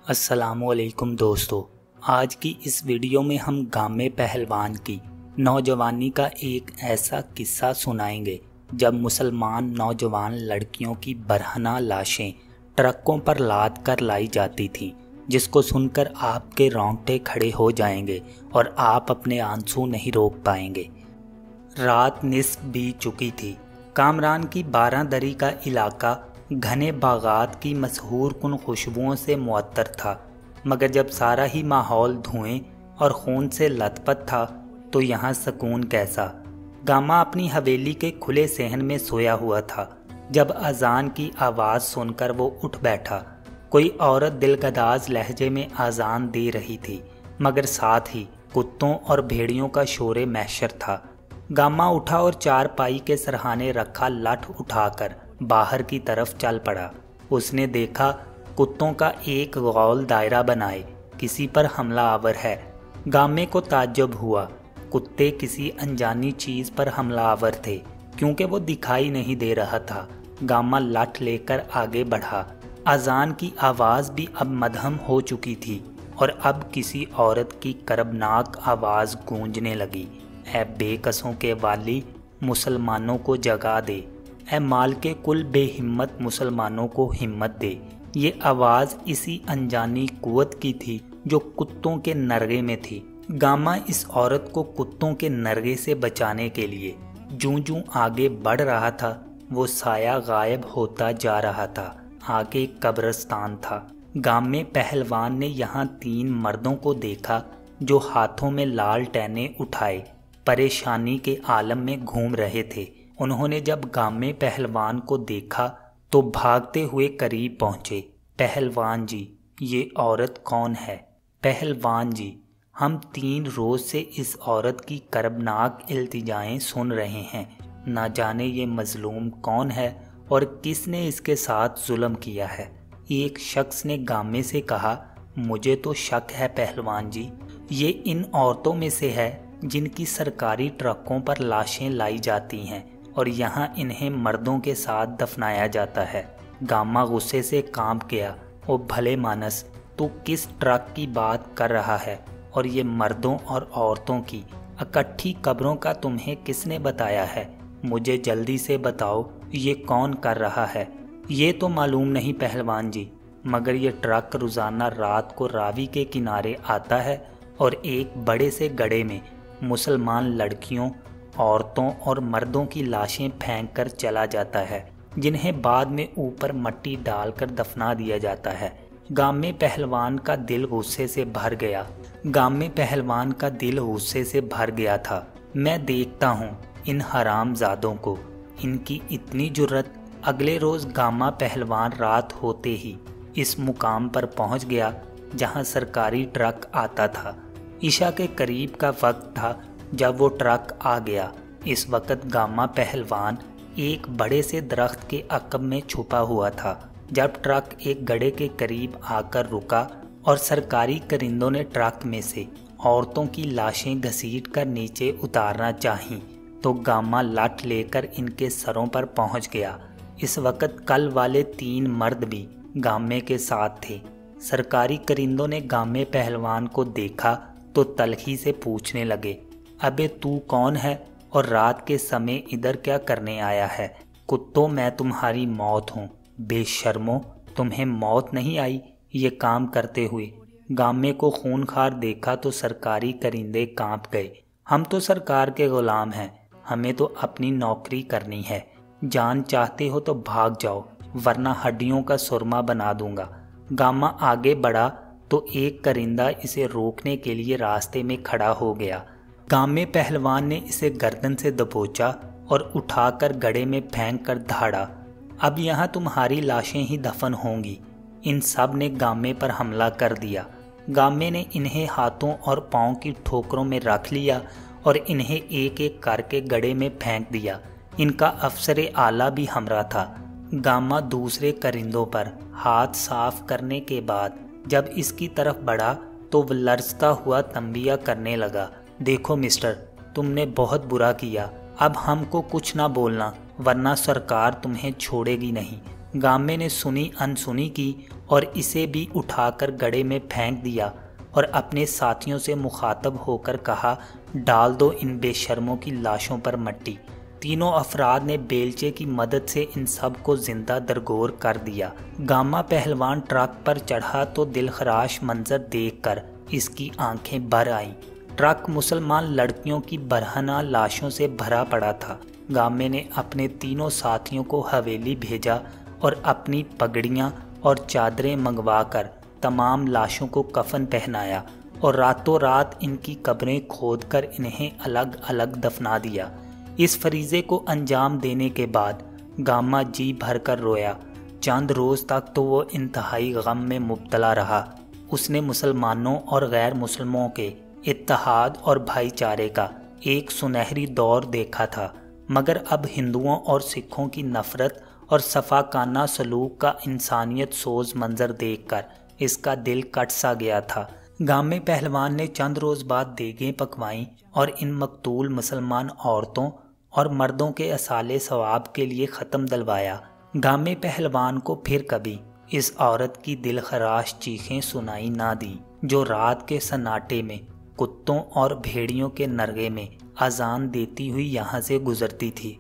अस्सलाम वालेकुम दोस्तों। आज की इस वीडियो में हम गामे पहलवान की नौजवानी का एक ऐसा किस्सा सुनाएंगे जब मुसलमान नौजवान लड़कियों की बरहना लाशें ट्रकों पर लाद कर लाई जाती थीं, जिसको सुनकर आपके रोंगटे खड़े हो जाएंगे और आप अपने आंसू नहीं रोक पाएंगे। रात निस्फ बीत चुकी थी। कामरान की 12 दरी का इलाका घने बागात की मशहूर कुन खुशबुओं से मुअत्तर था, मगर जब सारा ही माहौल धुएं और खून से लथपथ था तो यहाँ सुकून कैसा। गामा अपनी हवेली के खुले सहन में सोया हुआ था जब अजान की आवाज़ सुनकर वो उठ बैठा। कोई औरत दिलगदाज लहजे में अजान दे रही थी, मगर साथ ही कुत्तों और भेड़ियों का शोरे महशर था। गामा उठा और चारपाई के सरहाने रखा लठ उठाकर बाहर की तरफ चल पड़ा। उसने देखा कुत्तों का एक गौल दायरा बनाए किसी पर हमला आवर है। गामे को ताज्जुब हुआ। कुत्ते किसी अनजानी चीज़ पर हमला आवर थे, क्योंकि वो दिखाई नहीं दे रहा था। गामा लठ लेकर आगे बढ़ा। अजान की आवाज़ भी अब मध्यम हो चुकी थी और अब किसी औरत की करबनाक आवाज़ गूंजने लगी। ऐ बेकसों के वाली, मुसलमानों को जगा दे। ऐ माल के कुल बेहिम्मत, मुसलमानों को हिम्मत दे। ये आवाज़ इसी अनजानी कुव्वत की थी जो कुत्तों के नरगे में थी। गामा इस औरत को कुत्तों के नरगे से बचाने के लिए जूं जूं आगे बढ़ रहा था, वो साया गायब होता जा रहा था। आगे कब्रिस्तान था। गामे पहलवान ने यहाँ 3 मर्दों को देखा जो हाथों में लाल टैने उठाए परेशानी के आलम में घूम रहे थे। उन्होंने जब गामे पहलवान को देखा तो भागते हुए करीब पहुँचे। पहलवान जी, ये औरत कौन है? पहलवान जी, हम 3 रोज़ से इस औरत की करबनाक इल्तिजाएं सुन रहे हैं। ना जाने ये मजलूम कौन है और किसने इसके साथ जुल्म किया है। एक शख्स ने गामे से कहा, मुझे तो शक है पहलवान जी, ये इन औरतों में से है जिनकी सरकारी ट्रकों पर लाशें लाई जाती हैं और यहाँ इन्हें मर्दों के साथ दफनाया जाता है। गामा गुस्से से कांप गया। ओ भले मानस, तू किस ट्रक की बात कर रहा है? और ये मर्दों और औरतों की इकट्ठी कब्रों का तुम्हें किसने बताया है? मुझे जल्दी से बताओ, ये कौन कर रहा है? ये तो मालूम नहीं पहलवान जी, मगर ये ट्रक रोज़ाना रात को रावी के किनारे आता है और एक बड़े से गड्ढे में मुसलमान लड़कियों, औरतों और मर्दों की लाशें फेंक कर चला जाता है, जिन्हें बाद में ऊपर मट्टी डालकर दफना दिया जाता है। गामे पहलवान का दिल गुस्से से भर गया। गामे पहलवान का दिल गुस्से से भर गया था। मैं देखता हूँ इन हरामजादों को, इनकी इतनी जुर्रत। अगले रोज़ गामा पहलवान रात होते ही इस मुकाम पर पहुँच गया जहाँ सरकारी ट्रक आता था। ईशा के करीब का वक्त था जब वो ट्रक आ गया। इस वक्त गामा पहलवान एक बड़े से दरख्त के अकब में छुपा हुआ था। जब ट्रक एक गड्ढे के करीब आकर रुका और सरकारी करिंदों ने ट्रक में से औरतों की लाशें घसीट कर नीचे उतारना चाहीं, तो गामा लठ लेकर इनके सरों पर पहुंच गया। इस वक्त कल वाले 3 मर्द भी गामे के साथ थे। सरकारी करिंदों ने गामे पहलवान को देखा तो तलखी से पूछने लगे, अबे तू कौन है और रात के समय इधर क्या करने आया है? कुत्तों, मैं तुम्हारी मौत हूँ। बेशर्मो, तुम्हें मौत नहीं आई ये काम करते हुए? गामे को खूनखार देखा तो सरकारी करिंदे कांप गए। हम तो सरकार के गुलाम हैं, हमें तो अपनी नौकरी करनी है। जान चाहते हो तो भाग जाओ, वरना हड्डियों का सुरमा बना दूंगा। गामा आगे बढ़ा तो एक करिंदा इसे रोकने के लिए रास्ते में खड़ा हो गया। गामे पहलवान ने इसे गर्दन से दबोचा और उठाकर गड्ढे में फेंक कर धाड़ा, अब यहाँ तुम्हारी लाशें ही दफन होंगी। इन सब ने गामे पर हमला कर दिया। गामे ने इन्हें हाथों और पाँव की ठोकरों में रख लिया और इन्हें एक एक करके गड्ढे में फेंक दिया। इनका अफसर आला भी हमरा था। गामा दूसरे करिंदों पर हाथ साफ करने के बाद जब इसकी तरफ बढ़ा तो वह लरजता हुआ तंबिया करने लगा, देखो मिस्टर, तुमने बहुत बुरा किया। अब हमको कुछ ना बोलना, वरना सरकार तुम्हें छोड़ेगी नहीं। गामे ने सुनी अनसुनी की اور اسے بھی اٹھا کر گڑھے میں پھینک دیا اور اپنے ساتھیوں سے مخاطب ہو کر کہا، ڈال دو ان بے شرموں کی لاشوں پر مٹی۔ تینوں افراد نے بیلچے کی مدد سے ان سب کو زندہ درگور کر دیا۔ گاما پہلوان ٹرک پر چڑھا تو دلخراش منظر دیکھ کر اس کی آنکھیں بھر آئیں۔ ٹرک مسلمان لڑکیوں کی برہنہ لاشوں سے بھرا پڑا تھا۔ گامے نے اپنے تینوں ساتھیوں کو حویلی بھیجا اور اپنی پگڑیاں اور چادریں منگوا کر تمام لاشوں کو کفن پہنایا اور راتوں رات ان کی قبریں کھود کر انہیں الگ الگ دفنا دیا۔ اس فریضے کو انجام دینے کے بعد گاما جی بھر کر رویا۔ چند روز تک تو وہ انتہائی غم میں مبتلا رہا۔ اس نے مسلمانوں اور غیر مسلموں کے اتحاد اور بھائی چارے کا ایک سنہری دور دیکھا تھا، مگر اب ہندوؤں اور سکھوں کی نفرت اور صفاقانہ سلوک کا انسانیت سوز منظر دیکھ کر اس کا دل کٹ سا گیا تھا۔ گامے پہلوان نے چند روز بعد دیگیں پکوائیں اور ان مقتول مسلمان عورتوں اور مردوں کے اصالِ ثواب کے لیے ختم دلوایا۔ گامے پہلوان کو پھر کبھی اس عورت کی دل خراش چیخیں سنائی نہ دیں جو رات کے سناٹے میں کتوں اور بھیڑیوں کے نرغے میں اذان دیتی ہوئی یہاں سے گزرتی تھی۔